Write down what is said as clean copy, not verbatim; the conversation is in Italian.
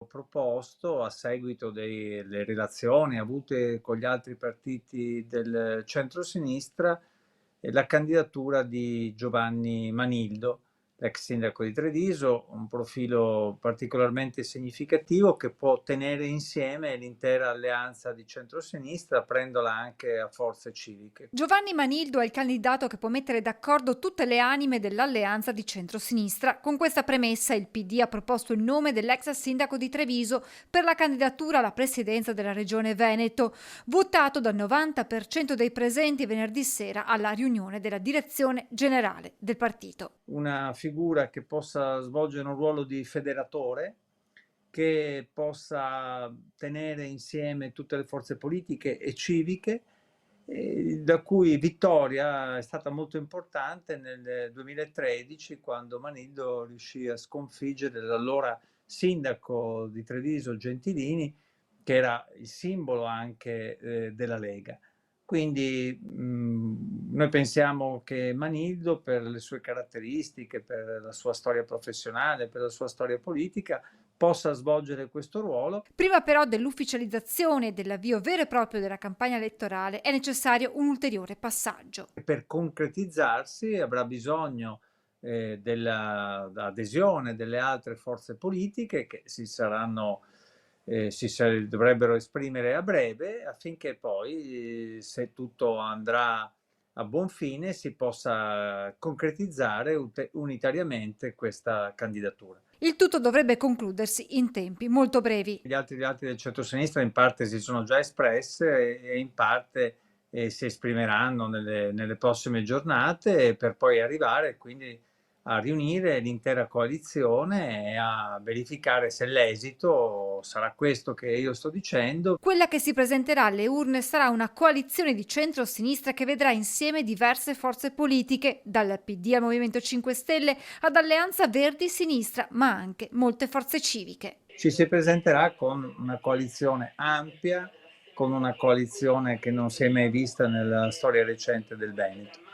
proposto a seguito delle relazioni avute con gli altri partiti del centrosinistra la candidatura di Giovanni Manildo, l'ex sindaco di Treviso, un profilo particolarmente significativo che può tenere insieme l'intera alleanza di centrosinistra, prendola anche a forze civiche. Giovanni Manildo è il candidato che può mettere d'accordo tutte le anime dell'alleanza di centrosinistra. Con questa premessa il PD ha proposto il nome dell'ex sindaco di Treviso per la candidatura alla presidenza della regione Veneto, votato dal 90% dei presenti venerdì sera alla riunione della direzione generale del partito. Una figura che possa svolgere un ruolo di federatore, che possa tenere insieme tutte le forze politiche e civiche, la cui vittoria è stata molto importante nel 2013, quando Manildo riuscì a sconfiggere l'allora sindaco di Treviso Gentilini, che era il simbolo anche della Lega. Quindi noi pensiamo che Manildo, per le sue caratteristiche, per la sua storia professionale, per la sua storia politica, possa svolgere questo ruolo. Prima però dell'ufficializzazione e dell'avvio vero e proprio della campagna elettorale è necessario un ulteriore passaggio. Per concretizzarsi avrà bisogno dell'adesione delle altre forze politiche che dovrebbero esprimere a breve, affinché poi, se tutto andrà a buon fine, si possa concretizzare unitariamente questa candidatura. Il tutto dovrebbe concludersi in tempi molto brevi. Gli altri del centro-sinistra in parte si sono già espresse e in parte si esprimeranno nelle prossime giornate, per poi arrivare quindi a riunire l'intera coalizione e a verificare se l'esito sarà questo che io sto dicendo. Quella che si presenterà alle urne sarà una coalizione di centro-sinistra che vedrà insieme diverse forze politiche, dal PD al Movimento 5 Stelle ad Alleanza Verdi-Sinistra, ma anche molte forze civiche. Ci si presenterà con una coalizione ampia, con una coalizione che non si è mai vista nella storia recente del Veneto.